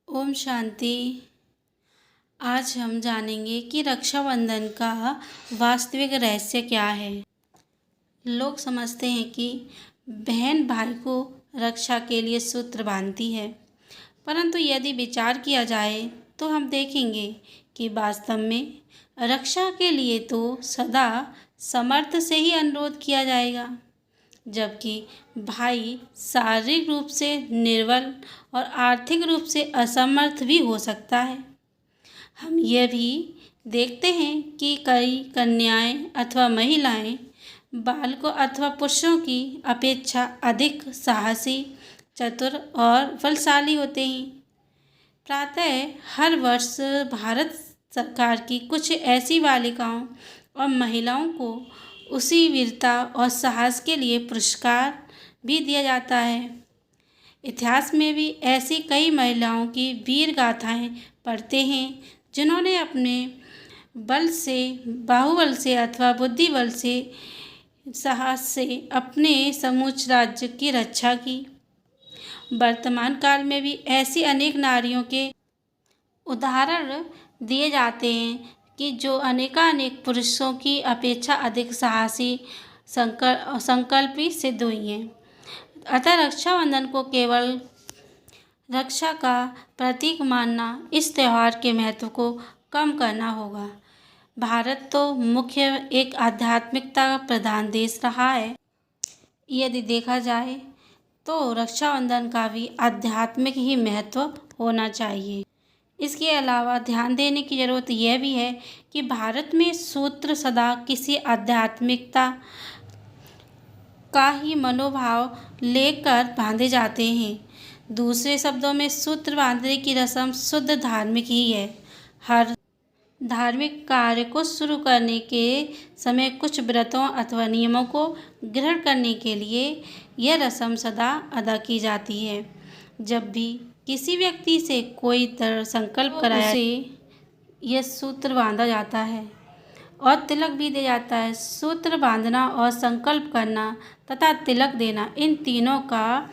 ओम शांति। आज हम जानेंगे कि रक्षाबंधन का वास्तविक रहस्य क्या है। लोग समझते हैं कि बहन भाई को रक्षा के लिए सूत्र बांधती है, परंतु यदि विचार किया जाए तो हम देखेंगे कि वास्तव में रक्षा के लिए तो सदा समर्थ से ही अनुरोध किया जाएगा, जबकि भाई शारीरिक रूप से निर्बल और आर्थिक रूप से असमर्थ भी हो सकता है। हम यह भी देखते हैं कि कई कन्याएं अथवा महिलाएं बालकों अथवा पुरुषों की अपेक्षा अधिक साहसी, चतुर और बलशाली होते हैं। प्रातः हर वर्ष भारत सरकार की कुछ ऐसी बालिकाओं और महिलाओं को उसी वीरता और साहस के लिए पुरस्कार भी दिया जाता है। इतिहास में भी ऐसी कई महिलाओं की वीर गाथाएं पढ़ते हैं जिन्होंने अपने बल से, बाहुबल से अथवा बुद्धि बल से, साहस से अपने समूच राज्य की रक्षा की। वर्तमान काल में भी ऐसी अनेक नारियों के उदाहरण दिए जाते हैं कि जो अनेकानेक पुरुषों की अपेक्षा अधिक साहसी, संकल्पी सिद्ध हुई हैं। अतः रक्षाबंधन को केवल रक्षा का प्रतीक मानना इस त्यौहार के महत्व को कम करना होगा। भारत तो मुख्य एक आध्यात्मिकता प्रधान देश रहा है। यदि देखा जाए तो रक्षाबंधन का भी आध्यात्मिक ही महत्व होना चाहिए। इसके अलावा ध्यान देने की ज़रूरत यह भी है कि भारत में सूत्र सदा किसी आध्यात्मिकता का ही मनोभाव लेकर बांधे जाते हैं। दूसरे शब्दों में सूत्र बांधने की रस्म शुद्ध धार्मिक ही है। हर धार्मिक कार्य को शुरू करने के समय कुछ व्रतों अथवा नियमों को ग्रहण करने के लिए यह रस्म सदा अदा की जाती है। जब भी किसी व्यक्ति से कोई दृढ़ संकल्प कराया से यह सूत्र बांधा जाता है और तिलक भी दिया जाता है। सूत्र बांधना और संकल्प करना तथा तिलक देना, इन तीनों का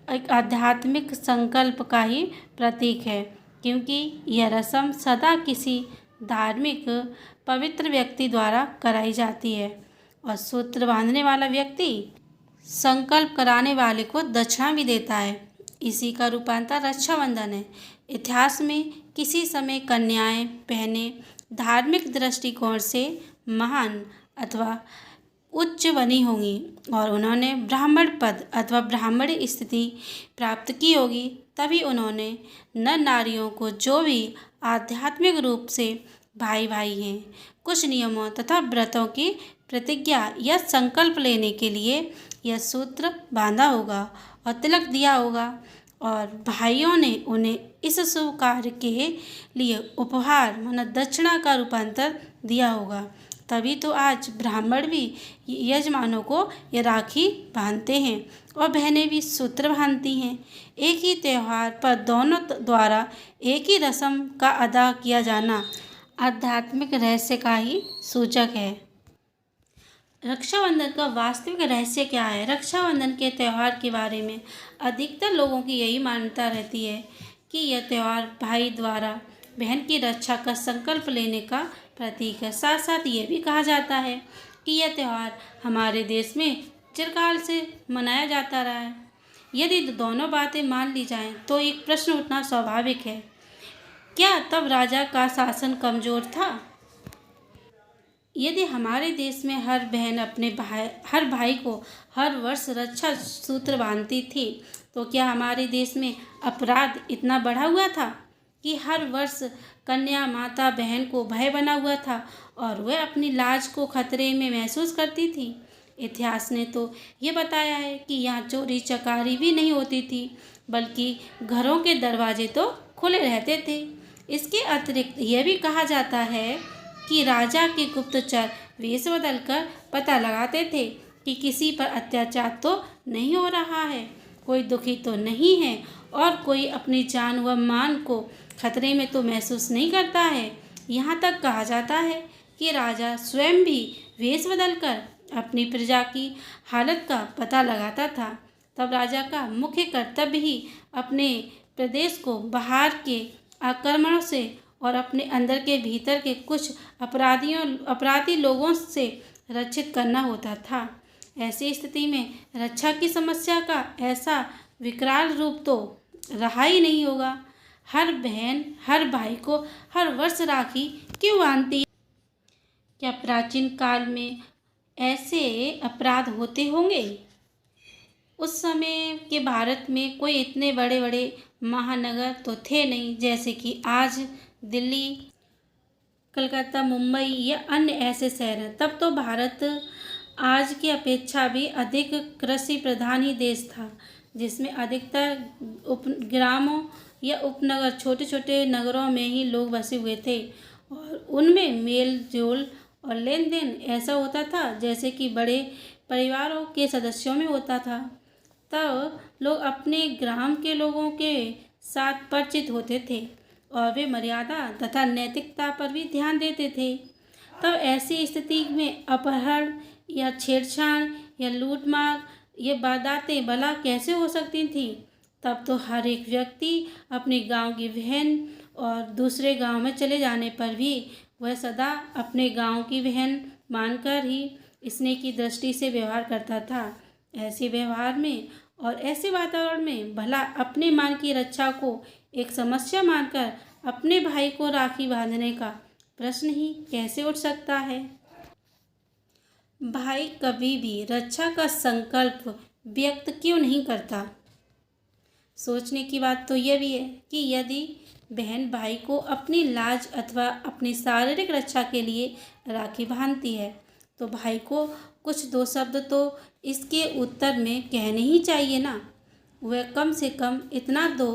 एक आध्यात्मिक संकल्प का ही प्रतीक है, क्योंकि यह रस्म सदा किसी धार्मिक पवित्र व्यक्ति द्वारा कराई जाती है और सूत्र बांधने वाला व्यक्ति संकल्प कराने वाले को दक्षिणा भी देता है। इसी का रूपांतर रक्षाबंधन है। इतिहास में किसी समय कन्याएं, बहनें धार्मिक दृष्टिकोण से महान अथवा उच्च बनी होंगी और उन्होंने ब्राह्मण पद अथवा ब्राह्मणी स्थिति प्राप्त की होगी। तभी उन्होंने नर नारियों को जो भी आध्यात्मिक रूप से भाई भाई हैं, कुछ नियमों तथा व्रतों की प्रतिज्ञा या संकल्प लेने के लिए यह सूत्र बांधा होगा और तिलक दिया होगा और भाइयों ने उन्हें इस शुभ कार्य के लिए उपहार माना दक्षिणा का रूपांतर दिया होगा। तभी तो आज ब्राह्मण भी यजमानों को ये राखी बांधते हैं और बहनें भी सूत्र बांधती हैं। एक ही त्यौहार पर दोनों द्वारा एक ही रस्म का अदा किया जाना आध्यात्मिक रहस्य का ही सूचक है। रक्षाबंधन का वास्तविक रहस्य क्या है? रक्षाबंधन के त्यौहार के बारे में अधिकतर लोगों की यही मान्यता रहती है कि यह त्यौहार भाई द्वारा बहन की रक्षा का संकल्प लेने का प्रतीक है। साथ साथ ये भी कहा जाता है कि यह त्यौहार हमारे देश में चिरकाल से मनाया जाता रहा है। यदि दोनों बातें मान ली जाएं तो एक प्रश्न उठना स्वाभाविक है, क्या तब राजा का शासन कमज़ोर था? यदि हमारे देश में हर बहन अपने हर भाई को हर वर्ष रक्षा सूत्र बांधती थी, तो क्या हमारे देश में अपराध इतना बढ़ा हुआ था कि हर वर्ष कन्या माता बहन को भय बना हुआ था और वह अपनी लाज को खतरे में महसूस करती थी? इतिहास ने तो ये बताया है कि यहाँ चोरी चकारी भी नहीं होती थी, बल्कि घरों के दरवाजे तो खुले रहते थे। इसके अतिरिक्त यह भी कहा जाता है कि राजा के गुप्तचर वेश बदलकर पता लगाते थे कि किसी पर अत्याचार तो नहीं हो रहा है, कोई दुखी तो नहीं है और कोई अपनी जान व मान को खतरे में तो महसूस नहीं करता है। यहाँ तक कहा जाता है कि राजा स्वयं भी वेश बदलकर अपनी प्रजा की हालत का पता लगाता था। तब राजा का मुख्य कर्तव्य ही अपने प्रदेश को बाहर के आक्रमणों से और अपने अंदर के भीतर के कुछ अपराधी लोगों से रक्षित करना होता था। ऐसी स्थिति में रक्षा की समस्या का ऐसा विकराल रूप तो रहा ही नहीं होगा। हर बहन हर भाई को हर वर्ष राखी क्यों बांधती है? क्या प्राचीन काल में ऐसे अपराध होते होंगे? उस समय के भारत में कोई इतने बड़े बड़े महानगर तो थे नहीं, जैसे कि आज दिल्ली, कलकत्ता, मुंबई या अन्य ऐसे शहर हैं। तब तो भारत आज की अपेक्षा भी अधिक कृषि प्रधान ही देश था, जिसमें अधिकतर ग्रामों या उपनगर, छोटे छोटे नगरों में ही लोग बसे हुए थे और उनमें मेल जोल और लेन देन ऐसा होता था जैसे कि बड़े परिवारों के सदस्यों में होता था। तब लोग अपने ग्राम के लोगों के साथ परिचित होते थे और वे मर्यादा तथा नैतिकता पर भी ध्यान देते थे। तब ऐसी स्थिति में अपहरण या छेड़छाड़ या लूटमार ये वारदातें भला कैसे हो सकती थी? तब तो हर एक व्यक्ति अपने गांव की बहन और दूसरे गांव में चले जाने पर भी वह सदा अपने गांव की बहन मानकर ही स्नेह की दृष्टि से व्यवहार करता था। ऐसे व्यवहार में और ऐसे वातावरण में भला अपने मान की रक्षा को एक समस्या मानकर अपने भाई को राखी बांधने का प्रश्न ही कैसे उठ सकता है? भाई कभी भी रक्षा का संकल्प व्यक्त क्यों नहीं करता? सोचने की बात तो यह भी है कि यदि बहन भाई को अपनी लाज अथवा अपनी शारीरिक रक्षा के लिए राखी बांधती है तो भाई को कुछ दो शब्द तो इसके उत्तर में कहने ही चाहिए ना। वह कम से कम इतना तो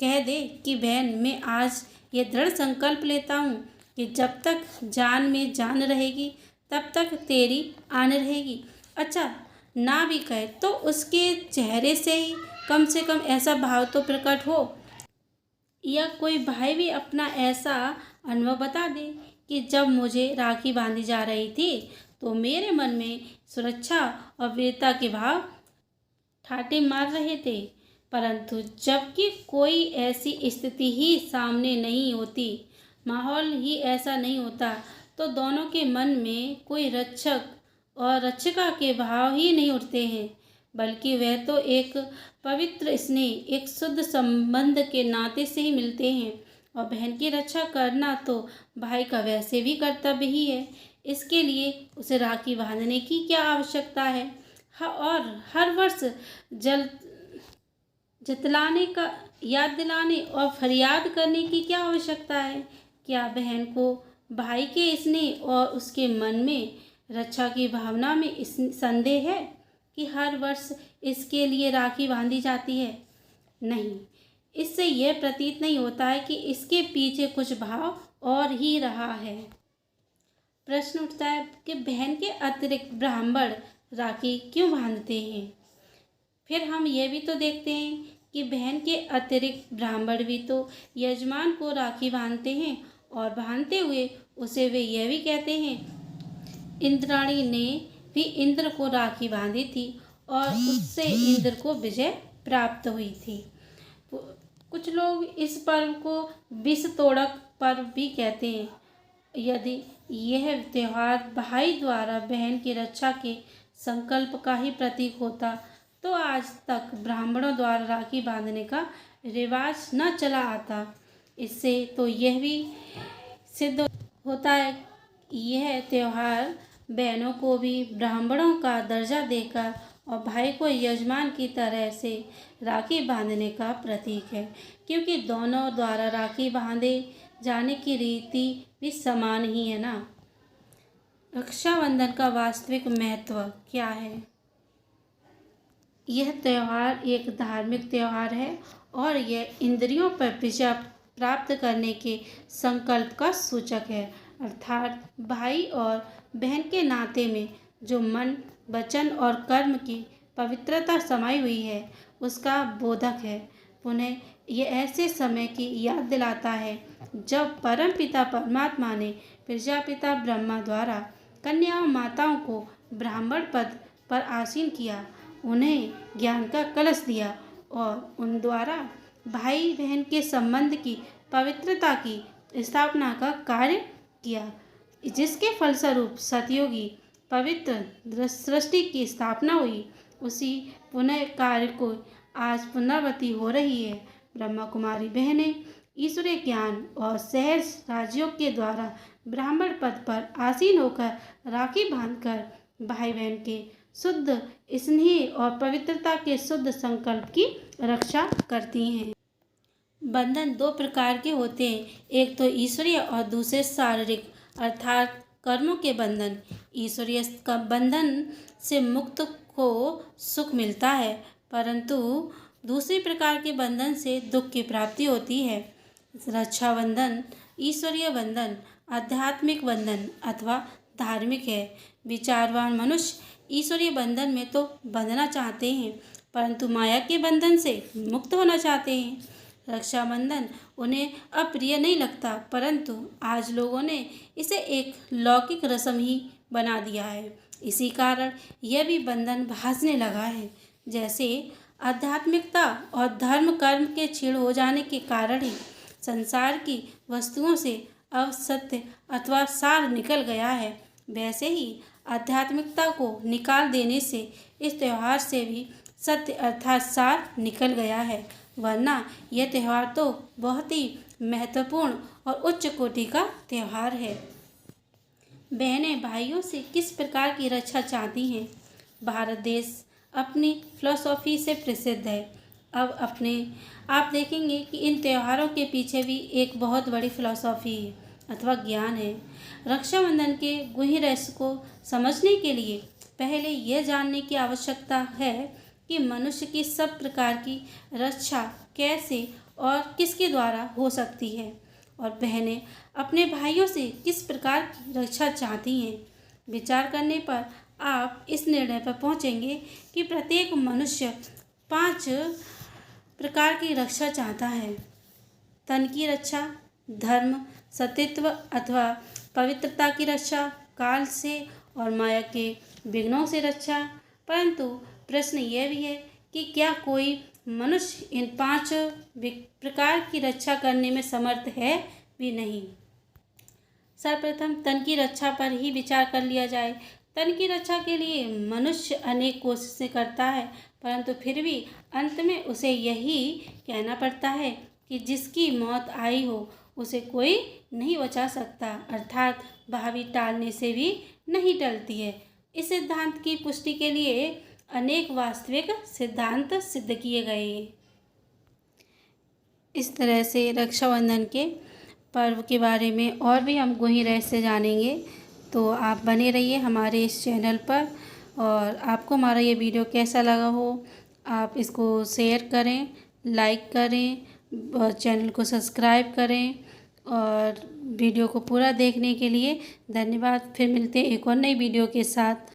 कह दे कि बहन, मैं आज ये दृढ़ संकल्प लेता हूँ कि जब तक जान में जान रहेगी तब तक तेरी आन रहेगी। अच्छा, ना भी कहे तो उसके चेहरे से ही कम से कम ऐसा भाव तो प्रकट हो, या कोई भाई भी अपना ऐसा अनुभव बता दे कि जब मुझे राखी बांधी जा रही थी तो मेरे मन में सुरक्षा और वीरता के भाव ठाटे मार रहे थे, परंतु जबकि कोई ऐसी स्थिति ही सामने नहीं होती, माहौल ही ऐसा नहीं होता, तो दोनों के मन में कोई रक्षक और रक्षिका के भाव ही नहीं उठते हैं, बल्कि वह तो एक पवित्र स्नेह, एक शुद्ध संबंध के नाते से ही मिलते हैं। और बहन की रक्षा करना तो भाई का वैसे भी कर्तव्य ही है। इसके लिए उसे राखी बांधने की क्या आवश्यकता है? और हर वर्ष जल जतलाने का याद दिलाने और फरियाद करने की क्या आवश्यकता है? क्या बहन को भाई के स्नेह और उसके मन में रक्षा की भावना में इस संदेह है कि हर वर्ष इसके लिए राखी बांधी जाती है? नहीं, इससे यह प्रतीत नहीं होता है कि इसके पीछे कुछ भाव और ही रहा है। प्रश्न उठता है कि बहन के अतिरिक्त ब्राह्मण राखी क्यों बांधते हैं? फिर हम यह भी तो देखते हैं कि बहन के अतिरिक्त ब्राह्मण भी तो यजमान को राखी बांधते हैं और बांधते हुए उसे वे यह भी कहते हैं। इंद्राणी ने भी इंद्र को राखी बांधी थी और उससे इंद्र को विजय प्राप्त हुई थी। कुछ लोग इस पर्व को विष तोड़क पर्व भी कहते हैं। यदि यह त्यौहार भाई द्वारा बहन की रक्षा के संकल्प का ही प्रतीक होता तो आज तक ब्राह्मणों द्वारा राखी बांधने का रिवाज न चला आता। इससे तो यह भी सिद्ध होता है यह त्यौहार बहनों को भी ब्राह्मणों का दर्जा देकर और भाई को यजमान की तरह से राखी बांधने का प्रतीक है, क्योंकि दोनों द्वारा राखी बांधे जाने की रीति भी समान ही है ना। रक्षाबंधन का वास्तविक महत्व क्या है? यह त्यौहार एक धार्मिक त्यौहार है और यह इंद्रियों पर विजय प्राप्त करने के संकल्प का सूचक है, अर्थात भाई और बहन के नाते में जो मन, वचन और कर्म की पवित्रता समाई हुई है उसका बोधक है। पुनः यह ऐसे समय की याद दिलाता है जब परम पिता परमात्मा ने प्रजापिता ब्रह्मा द्वारा कन्याओं माताओं को ब्राह्मण पद पर आसीन किया, उन्हें ज्ञान का कलश दिया और उन द्वारा भाई बहन के संबंध की पवित्रता की स्थापना का कार्य किया, जिसके फलस्वरूप सतयुगी पवित्र सृष्टि की स्थापना हुई। उसी पुनः कार्य को आज पुनरावृत्ति हो रही है। ब्रह्मा कुमारी बहनें ईश्वरीय ज्ञान और सहज राज्यों के द्वारा ब्राह्मण पद पर आसीन होकर राखी बांधकर भाई बहन के शुद्ध स्नेह और पवित्रता के शुद्ध संकल्प की रक्षा करती हैं। बंधन दो प्रकार के होते हैं, एक तो ईश्वरीय और दूसरे शारीरिक अर्थात कर्मों के बंधन। ईश्वरीय का बंधन से मुक्त को सुख मिलता है, परंतु दूसरी प्रकार के बंधन से दुख की प्राप्ति होती है। रक्षाबंधन ईश्वरीय बंधन आध्यात्मिक बंधन अथवा धार्मिक है। विचारवान मनुष्य ईश्वरीय बंधन में तो बंधना चाहते हैं, परंतु माया के बंधन से मुक्त होना चाहते हैं। रक्षाबंधन उन्हें अप्रिय नहीं लगता, परंतु आज लोगों ने इसे एक लौकिक रस्म ही बना दिया है। इसी कारण यह भी बंधन भासने लगा है। जैसे आध्यात्मिकता और धर्म कर्म के छीड़ हो जाने के कारण ही संसार की वस्तुओं से अब सत्य अथवा सार निकल गया है, वैसे ही आध्यात्मिकता को निकाल देने से इस त्यौहार से भी सत्य अर्थात सार निकल गया है। वरना यह त्यौहार तो बहुत ही महत्वपूर्ण और उच्च कोटि का त्यौहार है। बहनें भाइयों से किस प्रकार की रक्षा चाहती हैं? भारत देश अपनी फिलॉसफी से प्रसिद्ध है। अब आप देखेंगे कि इन त्योहारों के पीछे भी एक बहुत बड़ी फिलॉसफी है अथवा ज्ञान है। रक्षाबंधन के गूढ़ रहस्य को समझने के लिए पहले यह जानने की आवश्यकता है कि मनुष्य की सब प्रकार की रक्षा कैसे और किसके द्वारा हो सकती है, और बहनें अपने भाइयों से किस प्रकार की रक्षा चाहती हैं। विचार करने पर आप इस निर्णय पर पहुंचेंगे कि प्रत्येक मनुष्य 5 प्रकार की रक्षा चाहता है। तन की रक्षा, धर्म, सत्यत्व अथवा पवित्रता की रक्षा, काल से और माया के विघ्नों से रक्षा। परंतु प्रश्न यह भी है कि क्या कोई मनुष्य इन 5 प्रकार की रक्षा करने में समर्थ है भी नहीं। सर्वप्रथम तन की रक्षा पर ही विचार कर लिया जाए। तन की रक्षा के लिए मनुष्य अनेक कोशिशें करता है, परंतु फिर भी अंत में उसे यही कहना पड़ता है कि जिसकी मौत आई हो उसे कोई नहीं बचा सकता, अर्थात भावी टालने से भी नहीं टलती है। इस सिद्धांत की पुष्टि के लिए अनेक वास्तविक सिद्धांत सिद्ध किए गए हैं। इस तरह से रक्षाबंधन के पर्व के बारे में और भी हम गूढ़ रहस्य जानेंगे, तो आप बने रहिए हमारे इस चैनल पर। और आपको हमारा ये वीडियो कैसा लगा हो, आप इसको शेयर करें, लाइक करें, चैनल को सब्सक्राइब करें। और वीडियो को पूरा देखने के लिए धन्यवाद। फिर मिलते हैं एक और नई वीडियो के साथ।